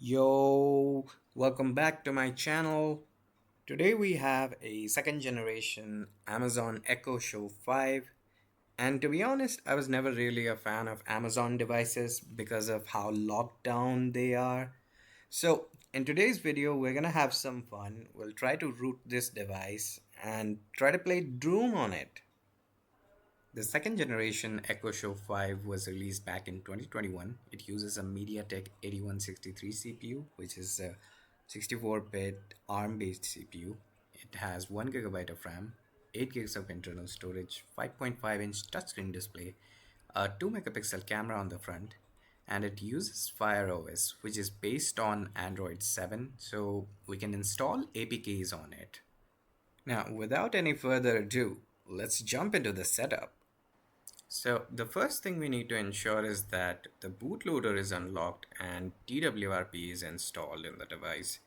Yo, welcome back to my channel. Today we have a second generation Amazon Echo Show 5. And to be honest, I was never really a fan of Amazon devices because of how locked down they are. So, in today's video, we're gonna have some fun. We'll try to root this device and try to play Doom on it. The second generation Echo Show 5 was released back in 2021. It uses a MediaTek 8163 CPU, which is a 64-bit ARM-based CPU. It has 1 gigabyte of RAM, 8 gigs of internal storage, 5.5-inch touchscreen display, a 2 megapixel camera on the front, and it uses Fire OS, which is based on Android 7, so we can install APKs on it. Now, without any further ado, let's jump into the setup. So the first thing we need to ensure is that the bootloader is unlocked and TWRP is installed in the device.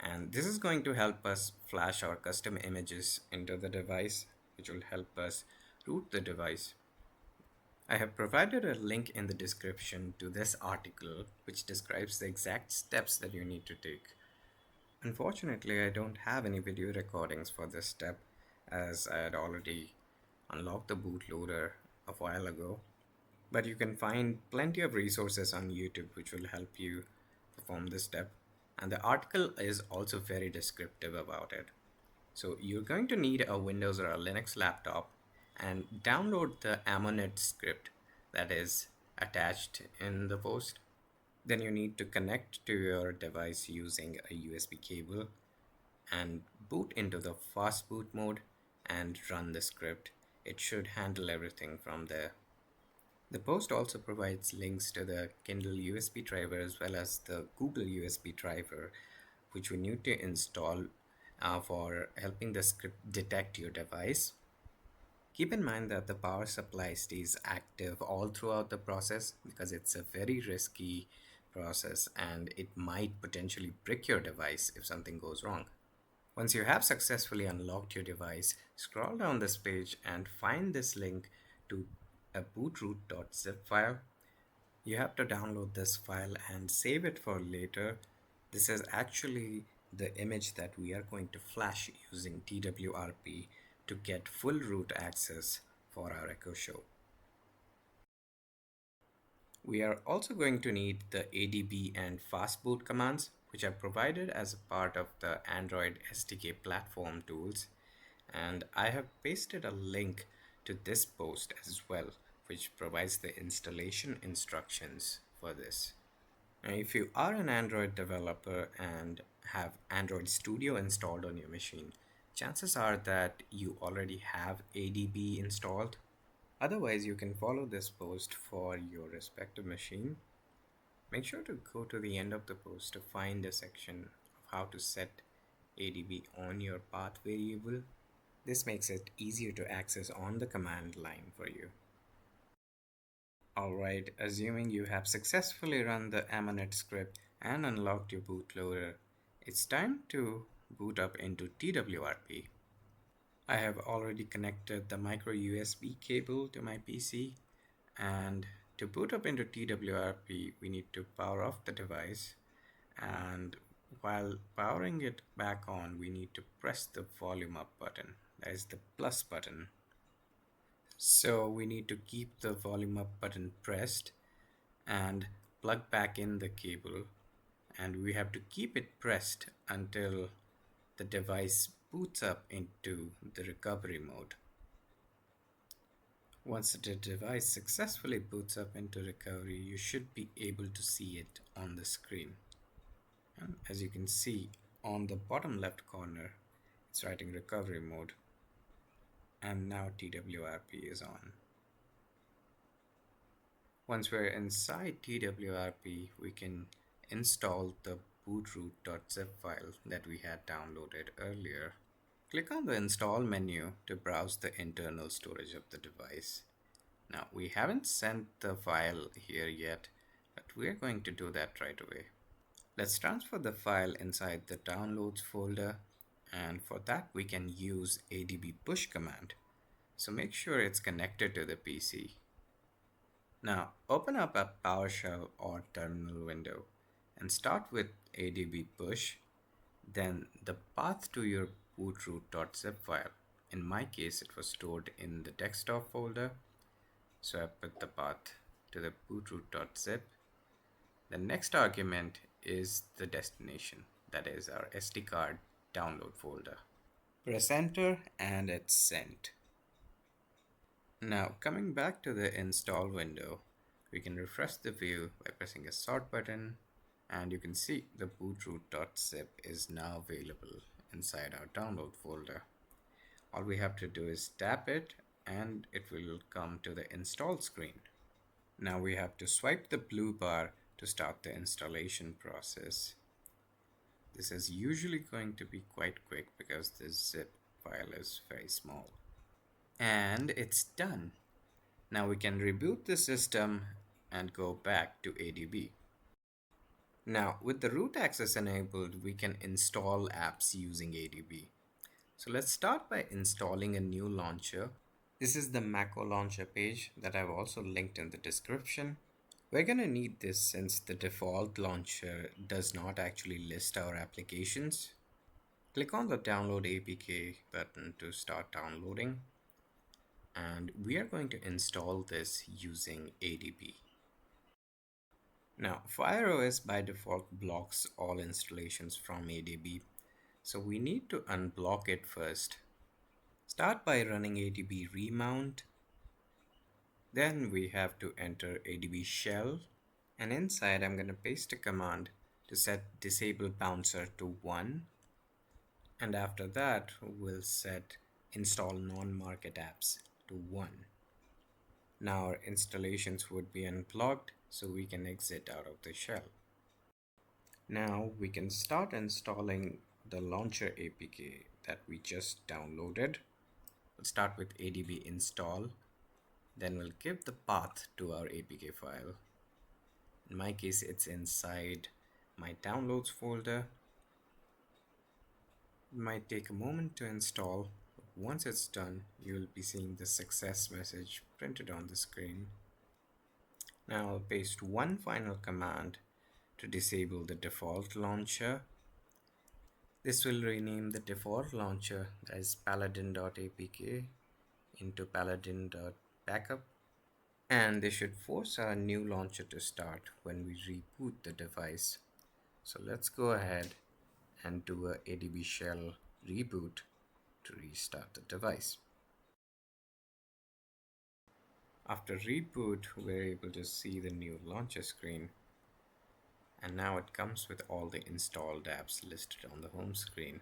And this is going to help us flash our custom images into the device, which will help us root the device. I have provided a link in the description to this article, which describes the exact steps that you need to take. Unfortunately, I don't have any video recordings for this step as I had already unlocked the bootloader a while ago. But you can find plenty of resources on YouTube which will help you perform this step. And the article is also very descriptive about it. So you're going to need a Windows or a Linux laptop and download the Ammonet script that is attached in the post. Then you need to connect to your device using a USB cable and boot into the fast boot mode and run the script. It should handle everything from there. The post also provides links to the Kindle USB driver as well as the Google USB driver, which we need to install for helping the script detect your device. Keep in mind that the power supply stays active all throughout the process because it's a very risky process and it might potentially brick your device if something goes wrong. Once you have successfully unlocked your device, scroll down this page and find this link to a bootroot.zip file. You have to download this file and save it for later. This is actually the image that we are going to flash using TWRP to get full root access for our Echo Show. We are also going to need the ADB and fastboot commands, which are provided as a part of the Android SDK platform tools. And I have pasted a link to this post as well, which provides the installation instructions for this. Now, if you are an Android developer and have Android Studio installed on your machine, chances are that you already have ADB installed. Otherwise, you can follow this post for your respective machine. Make sure to go to the end of the post to find a section of how to set ADB on your path variable. This makes it easier to access on the command line for you. Alright, assuming you have successfully run the Ammonet script and unlocked your bootloader, it's time to boot up into TWRP. I have already connected the micro USB cable to my PC, and to boot up into TWRP we need to power off the device, and while powering it back on we need to press the volume up button, that is the plus button. So we need to keep the volume up button pressed and plug back in the cable, and we have to keep it pressed until the device boots up into the recovery mode. Once the device successfully boots up into recovery, you should be able to see it on the screen. And as you can see on the bottom left corner, it's writing recovery mode, and now TWRP is on. Once we're inside TWRP, we can install the bootroot.zip file that we had downloaded earlier. Click on the install menu to browse the internal storage of the device. Now, we haven't sent the file here yet, but we're going to do that right away. Let's transfer the file inside the downloads folder, and for that we can use ADB push command. So make sure it's connected to the PC. Now, open up a PowerShell or terminal window and start with adb push, then the path to your bootroot.zip file. In my case, it was stored in the desktop folder, so I put the path to the bootroot.zip. The next argument is the destination, that is our SD card download folder. Press enter and it's sent. Now coming back to the install window, we can refresh the view by pressing a sort button, and you can see the bootroot.zip is now available inside our download folder. All we have to do is tap it and it will come to the install screen. Now we have to swipe the blue bar to start the installation process. This is usually going to be quite quick because the zip file is very small. And it's done. Now we can reboot the system and go back to ADB. Now with the root access enabled, we can install apps using ADB. So let's start by installing a new launcher. This is the Mako launcher page that I've also linked in the description. We're going to need this since the default launcher does not actually list our applications. Click on the download APK button to start downloading. And we are going to install this using ADB. Now, FireOS by default blocks all installations from ADB, so we need to unblock it first. Start by running ADB remount. Then we have to enter ADB shell, and inside I'm going to paste a command to set disable bouncer to 1, and after that we'll set install non-market apps to 1. Now our installations would be unblocked, so we can exit out of the shell. Now we can start installing the launcher APK that we just downloaded. We'll start with adb install, then we'll give the path to our APK file. In my case, it's inside my downloads folder. It might take a moment to install. Once it's done, you'll be seeing the success message printed on the screen. Now I'll paste one final command to disable the default launcher. This will rename the default launcher as paladin.apk into paladin.backup, and this should force our new launcher to start when we reboot the device. So let's go ahead and do a adb shell reboot to restart the device. After reboot, we're able to see the new launcher screen, and now it comes with all the installed apps listed on the home screen.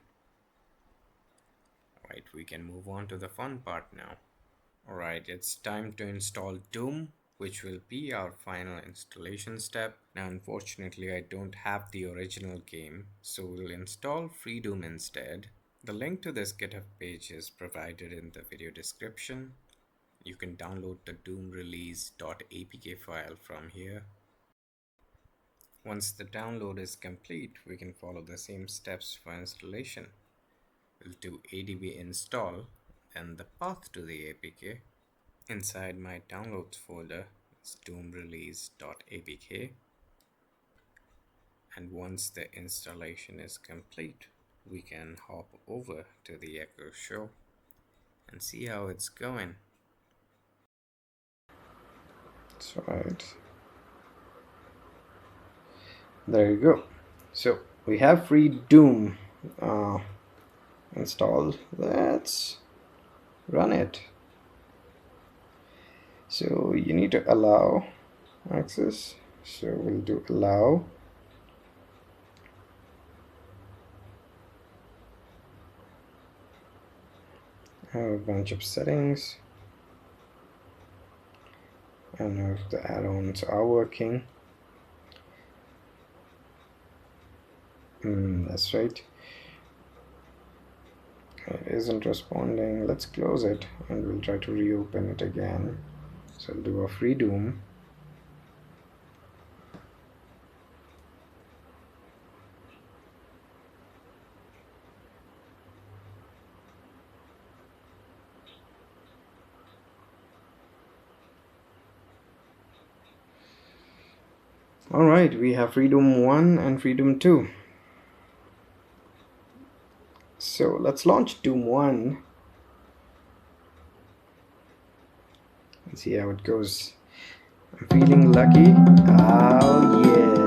Alright, we can move on to the fun part now. Alright, it's time to install Doom, which will be our final installation step. Now unfortunately I don't have the original game, so we'll install Freedoom instead. The link to this GitHub page is provided in the video description. You can download the doom release.apk file from here. Once the download is complete, we can follow the same steps for installation. We'll do adb install and the path to the APK. Inside my downloads folder is doom release.apk. And once the installation is complete, we can hop over to the Echo Show and see how it's going. That's right. There you go. So we have Freedoom installed. Let's run it. So you need to allow access. So we'll do allow. I have a bunch of settings. I don't know if the add-ons are working. That's right. It isn't responding. Let's close it and we'll try to reopen it again. So I'll do a Freedoom. Alright, we have Freedoom 1 and Freedoom 2. So let's launch Doom 1 and see how it goes. I'm feeling lucky. Oh yeah.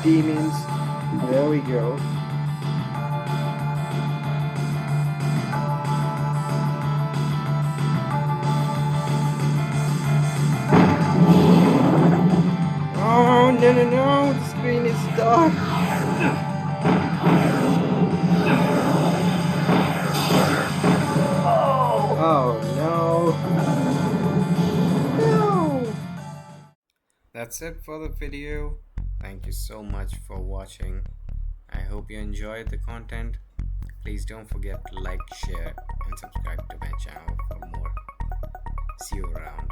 Demons. There we go. Oh, no. The screen is dark. Oh, no. No. That's it for the video. Thank you so much for watching. I hope you enjoyed the content. Please don't forget to like, share, and subscribe to my channel for more. See you around.